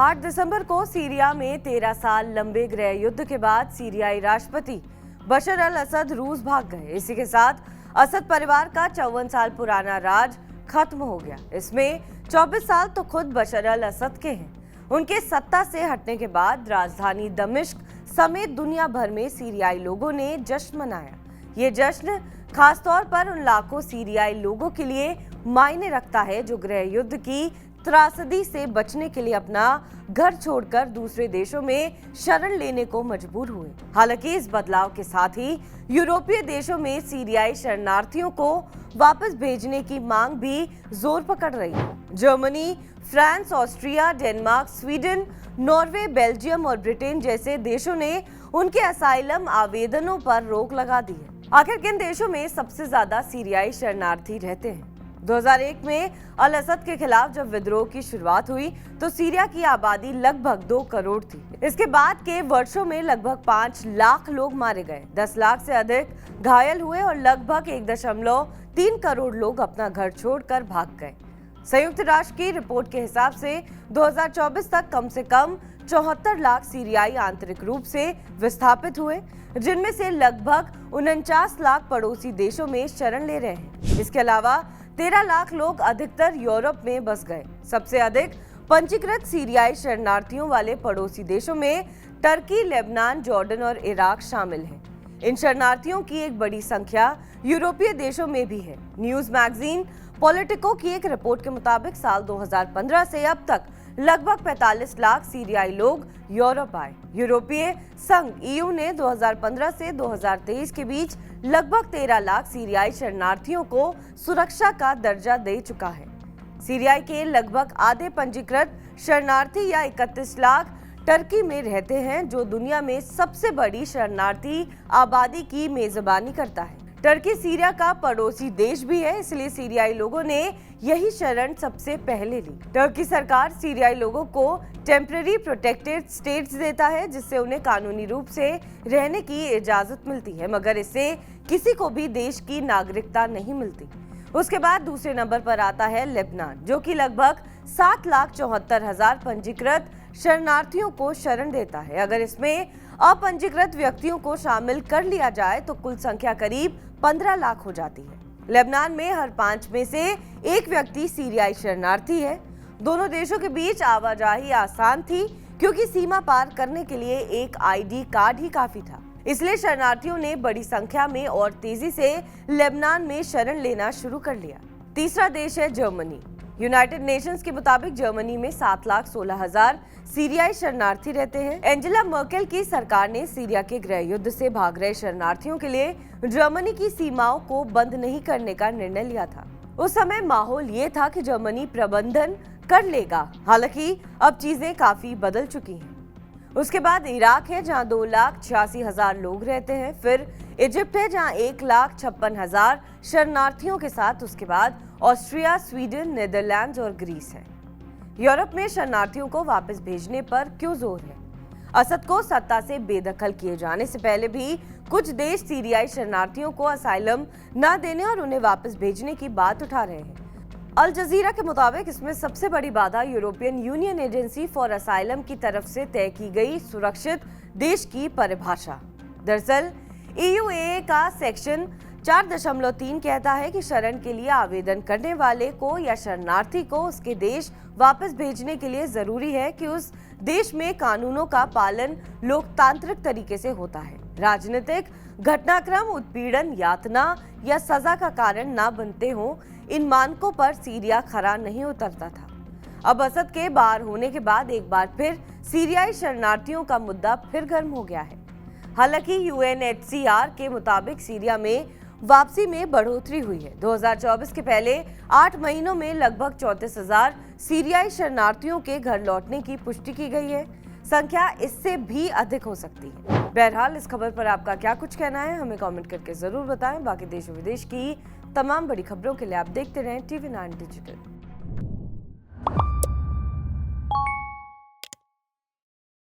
8 दिसंबर को सीरिया में 13 साल लंबे गृह युद्ध के बाद सीरियाई राष्ट्रपति बशर अल असद रूस भाग गए। इसी के साथ असद परिवार का 54 साल पुराना राज खत्म हो गया। इसमें 24 साल तो खुद बशर अल असद के हैं। उनके सत्ता से हटने के बाद राजधानी दमिश्क समेत दुनिया भर में सीरियाई लोगों ने जश्न मनाया। ये जश्न खासतौर पर उन लाखों सीरियाई लोगों के लिए मायने रखता है जो गृह युद्ध की त्रासदी से बचने के लिए अपना घर छोड़कर दूसरे देशों में शरण लेने को मजबूर हुए। हालांकि इस बदलाव के साथ ही यूरोपीय देशों में सीरियाई शरणार्थियों को वापस भेजने की मांग भी जोर पकड़ रही है। Germany, France, Austria, Denmark, Sweden, Norway, Belgium और ब्रिटेन जैसे देशों ने उनके असाइलम आवेदनों पर रोक लगा दी है। आखिर किन देशों में सबसे ज्यादा सीरियाई शरणार्थी रहते हैं? 2001 में अल असद के खिलाफ जब विद्रोह की शुरुआत हुई तो सीरिया की आबादी लगभग 2 करोड़ थी। इसके बाद के वर्षों में लगभग 5 लाख लोग मारे गए, 10 लाख से अधिक घायल हुए और लगभग 1.3 करोड़ लोग अपना घर छोड़कर भाग गए। संयुक्त राष्ट्र की रिपोर्ट के हिसाब से 2024 तक कम से कम 74 लाख सीरियाई आंतरिक रूप से विस्थापित हुए, जिनमें से लगभग 49 लाख पड़ोसी देशों में शरण ले रहे हैं। इसके अलावा 13 लाख लोग अधिकतर यूरोप में बस गए। सबसे अधिक पंजीकृत सीरियाई शरणार्थियों वाले पड़ोसी देशों में टर्की, लेबनान, जॉर्डन और इराक शामिल हैं। इन शरणार्थियों की एक बड़ी संख्या यूरोपीय देशों में भी है। न्यूज मैगजीन पॉलिटिको की एक रिपोर्ट के मुताबिक साल 2015 से अब तक लगभग 45 लाख सीरियाई लोग यूरोप आए। यूरोपीय संघ ईयू ने 2015 से 2023 के बीच लगभग 13 लाख सीरियाई शरणार्थियों को सुरक्षा का दर्जा दे चुका है। सीरियाई के लगभग आधे पंजीकृत शरणार्थी या 31 लाख टर्की में रहते हैं, जो दुनिया में सबसे बड़ी शरणार्थी आबादी की मेजबानी करता है। टर्की सीरिया का पड़ोसी देश भी है, इसलिए सीरियाई लोगों ने यही शरण सबसे पहले ली। टर्की सरकार सीरियाई लोगों को टेम्पररी प्रोटेक्टेड स्टेट्स देता है, जिससे उन्हें कानूनी रूप से रहने की इजाजत मिलती है, मगर इससे किसी को भी देश की नागरिकता नहीं मिलती। उसके बाद दूसरे नंबर पर आता है लेबनान, जो कि लगभग 7,74,000 पंजीकृत शरणार्थियों को शरण देता है। अगर इसमें अपंजीकृत व्यक्तियों को शामिल कर लिया जाए तो कुल संख्या करीब 15 लाख हो जाती है। लेबनान में हर 5 में से 1 व्यक्ति सीरियाई शरणार्थी है। दोनों देशों के बीच आवाजाही आसान थी, क्योंकि सीमा पार करने के लिए एक आईडी कार्ड ही काफी था। इसलिए शरणार्थियों ने बड़ी संख्या में और तेजी से लेबनान में शरण लेना शुरू कर लिया। तीसरा देश है जर्मनी। यूनाइटेड नेशंस के मुताबिक जर्मनी में 7,16,000 सीरियाई शरणार्थी रहते हैं। एंजेला मर्केल की सरकार ने सीरिया के गृह युद्ध से भाग रहे शरणार्थियों के लिए जर्मनी की सीमाओं को बंद नहीं करने का निर्णय लिया था। उस समय माहौल ये था कि जर्मनी प्रबंधन कर लेगा। हालांकि अब चीजें काफी बदल चुकी हैं। उसके बाद इराक है, जहां 2,86,000 लोग रहते हैं। फिर इजिप्ट है, जहां 1,56,000 शरणार्थियों के साथ। उसके बाद ऑस्ट्रिया, स्वीडन, नीदरलैंड्स और ग्रीस है। यूरोप में शरणार्थियों को वापस भेजने पर क्यों जोर है? असद को सत्ता से बेदखल किए जाने से पहले भी कुछ देश सीरियाई शरणार्थियों को असाइलम न देने और उन्हें वापस भेजने की बात उठा रहे हैं। अल जजीरा के मुताबिक इसमें सबसे बड़ी बाधा European union agency for asylum की तरफ से तय की गई सुरक्षित देश की परिभाषा। दरअसल EUAA का सेक्शन 4.3 कहता है कि शरण के लिए आवेदन करने वाले को या शरणार्थी को उसके देश वापस भेजने के लिए जरूरी है कि उस देश में कानूनों का पालन लोकतांत्रिक तरीके से होता है, राजनीतिक घटनाक्रम, उत्पीड़न, यातना या सजा का कारण ना बनते हों। इन मानकों पर सीरिया खरा नहीं उतरता था। अब असद के बाहर होने के बाद एक बार फिर सीरियाई शरणार्थियों का मुद्दा फिर गर्म हो गया है। हालांकि UNHCR के मुताबिक सीरिया में वापसी में बढ़ोतरी हुई है। 2024 के पहले 8 महीनों में लगभग 34,000 सीरियाई शरणार्थियों के घर लौटने की पुष्टि की गई है। संख्या इससे भी अधिक हो सकती है। बहरहाल इस खबर पर आपका क्या कुछ कहना है, हमें कमेंट करके जरूर बताएं। बाकी देश और विदेश की तमाम बड़ी खबरों के लिए आप देखते रहें TV9 डिजिटल।